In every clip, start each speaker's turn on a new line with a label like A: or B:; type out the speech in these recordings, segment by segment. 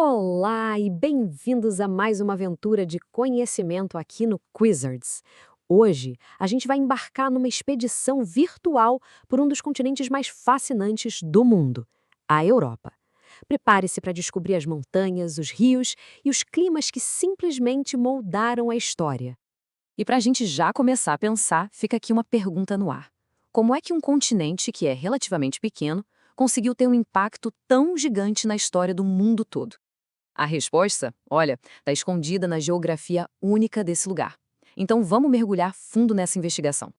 A: Olá e bem-vindos a mais uma aventura de conhecimento aqui no Quizards. Hoje, a gente vai embarcar numa expedição virtual por um dos continentes mais fascinantes do mundo, a Europa. Prepare-se para descobrir as montanhas, os rios e os climas que simplesmente moldaram a história. E para a gente já começar a pensar, fica aqui uma pergunta no ar. Como é que um continente que é relativamente pequeno conseguiu ter um impacto tão gigante na história do mundo todo? A resposta, olha, está escondida na geografia única desse lugar. Então vamos mergulhar fundo nessa investigação.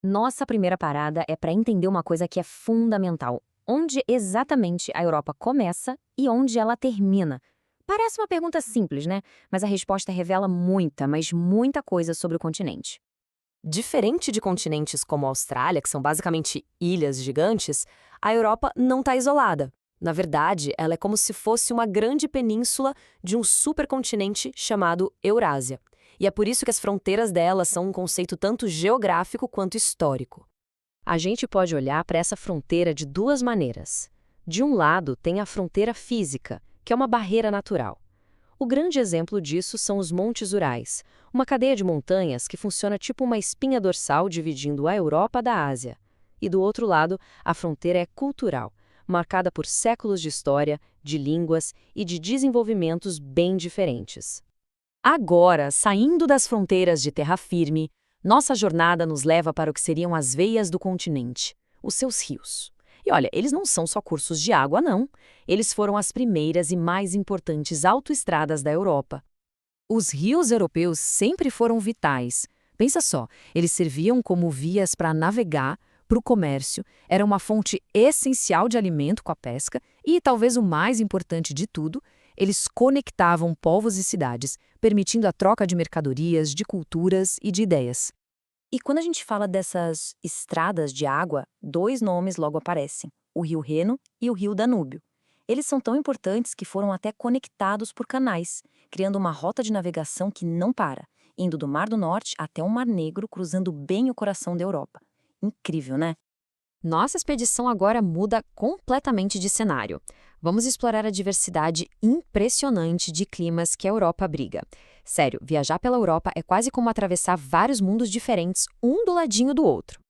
B: Nossa primeira parada é para entender uma coisa que é fundamental. Onde exatamente a Europa começa e onde ela termina? Parece uma pergunta simples, né? Mas a resposta revela muita, mas muita coisa sobre o continente.
C: Diferente de continentes como a Austrália, que são basicamente ilhas gigantes, a Europa não está isolada. Na verdade, ela é como se fosse uma grande península de um supercontinente chamado Eurásia. E é por isso que as fronteiras dela são um conceito tanto geográfico quanto histórico.
B: A gente pode olhar para essa fronteira de duas maneiras. De um lado, tem a fronteira física, que é uma barreira natural. O grande exemplo disso são os Montes Urais, uma cadeia de montanhas que funciona tipo uma espinha dorsal dividindo a Europa da Ásia. E do outro lado, a fronteira é cultural, marcada por séculos de história, de línguas e de desenvolvimentos bem diferentes. Agora, saindo das fronteiras de terra firme, nossa jornada nos leva para o que seriam as veias do continente, os seus rios. E olha, eles não são só cursos de água, não. Eles foram as primeiras e mais importantes autoestradas da Europa. Os rios europeus sempre foram vitais. Pensa só, eles serviam como vias para navegar, para o comércio, era uma fonte essencial de alimento com a pesca e, talvez o mais importante de tudo, eles conectavam povos e cidades, permitindo a troca de mercadorias, de culturas e de ideias.
C: E quando a gente fala dessas estradas de água, dois nomes logo aparecem: o Rio Reno e o Rio Danúbio. Eles são tão importantes que foram até conectados por canais, criando uma rota de navegação que não para, indo do Mar do Norte até o Mar Negro, cruzando bem o coração da Europa. Incrível, né?
B: Nossa expedição agora muda completamente de cenário. Vamos explorar a diversidade impressionante de climas que a Europa abriga. Sério, viajar pela Europa é quase como atravessar vários mundos diferentes, um do ladinho do outro.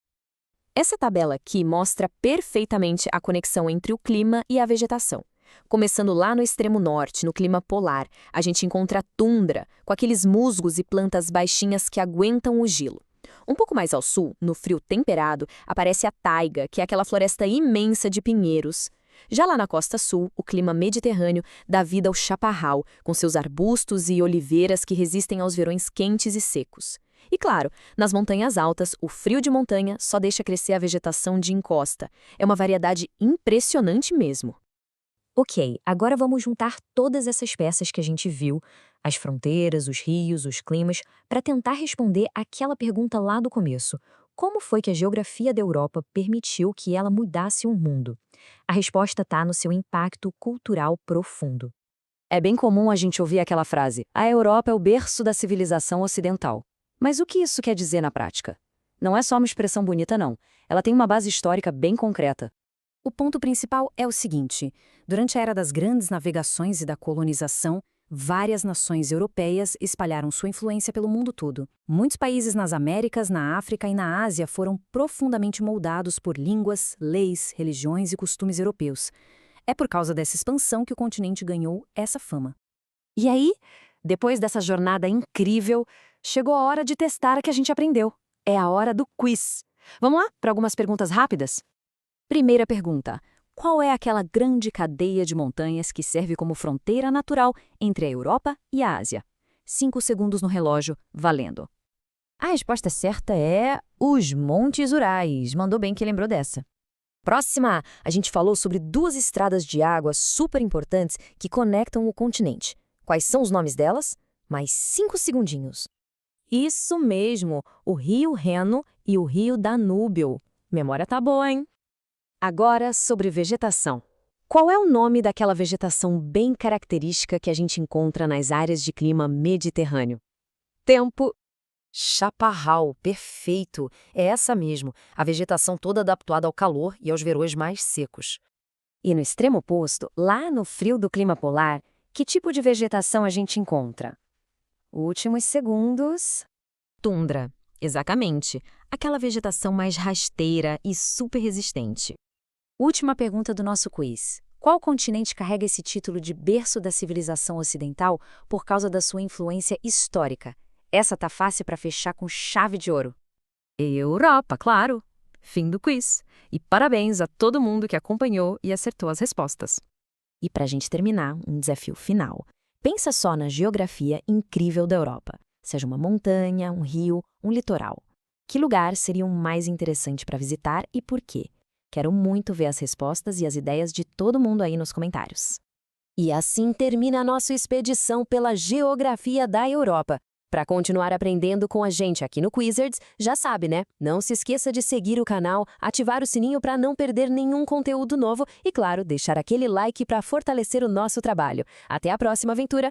B: Essa tabela aqui mostra perfeitamente a conexão entre o clima e a vegetação. Começando lá no extremo norte, no clima polar, a gente encontra a tundra, com aqueles musgos e plantas baixinhas que aguentam o gelo. Um pouco mais ao sul, no frio temperado, aparece a taiga, que é aquela floresta imensa de pinheiros. Já lá na costa sul, o clima mediterrâneo dá vida ao chaparral, com seus arbustos e oliveiras que resistem aos verões quentes e secos. E claro, nas montanhas altas, o frio de montanha só deixa crescer a vegetação de encosta. É uma variedade impressionante mesmo.
D: Ok, agora vamos juntar todas essas peças que a gente viu, as fronteiras, os rios, os climas, para tentar responder aquela pergunta lá do começo. Como foi que a geografia da Europa permitiu que ela mudasse o mundo? A resposta está no seu impacto cultural profundo.
B: É bem comum a gente ouvir aquela frase: a Europa é o berço da civilização ocidental. Mas o que isso quer dizer na prática? Não é só uma expressão bonita, não. Ela tem uma base histórica bem concreta. O ponto principal é o seguinte: durante a era das grandes navegações e da colonização, várias nações europeias espalharam sua influência pelo mundo todo. Muitos países nas Américas, na África e na Ásia foram profundamente moldados por línguas, leis, religiões e costumes europeus. É por causa dessa expansão que o continente ganhou essa fama. E aí, depois dessa jornada incrível, chegou a hora de testar o que a gente aprendeu. É a hora do quiz. Vamos lá para algumas perguntas rápidas? Primeira pergunta: qual é aquela grande cadeia de montanhas que serve como fronteira natural entre a Europa e a Ásia? 5 segundos no relógio, valendo. A resposta certa é os Montes Urais. Mandou bem que lembrou dessa. Próxima, a gente falou sobre duas estradas de água super importantes que conectam o continente. Quais são os nomes delas? Mais 5 segundinhos. Isso mesmo, o Rio Reno e o Rio Danúbio. Memória tá boa, hein? Agora, sobre vegetação. Qual é o nome daquela vegetação bem característica que a gente encontra nas áreas de clima mediterrâneo? Tempo. Chaparral, perfeito. É essa mesmo, a vegetação toda adaptada ao calor e aos verões mais secos. E no extremo oposto, lá no frio do clima polar, Que tipo de vegetação a gente encontra? Últimos segundos.
D: Tundra. Exatamente. Aquela vegetação mais rasteira e super resistente.
B: Última pergunta do nosso quiz. Qual continente carrega esse título de berço da civilização ocidental por causa da sua influência histórica? Essa tá fácil para fechar com chave de ouro.
D: Europa, claro. Fim do quiz. E parabéns a todo mundo que acompanhou e acertou as respostas.
C: E para a gente terminar, um desafio final. Pensa só na geografia incrível da Europa. Seja uma montanha, um rio, um litoral. Que lugar seria o mais interessante para visitar e por quê? Quero muito ver as respostas e as ideias de todo mundo aí nos comentários.
A: E assim termina a nossa expedição pela geografia da Europa. Para continuar aprendendo com a gente aqui no Quizards, já sabe, né? Não se esqueça de seguir o canal, ativar o sininho para não perder nenhum conteúdo novo e, claro, deixar aquele like para fortalecer o nosso trabalho. Até a próxima aventura!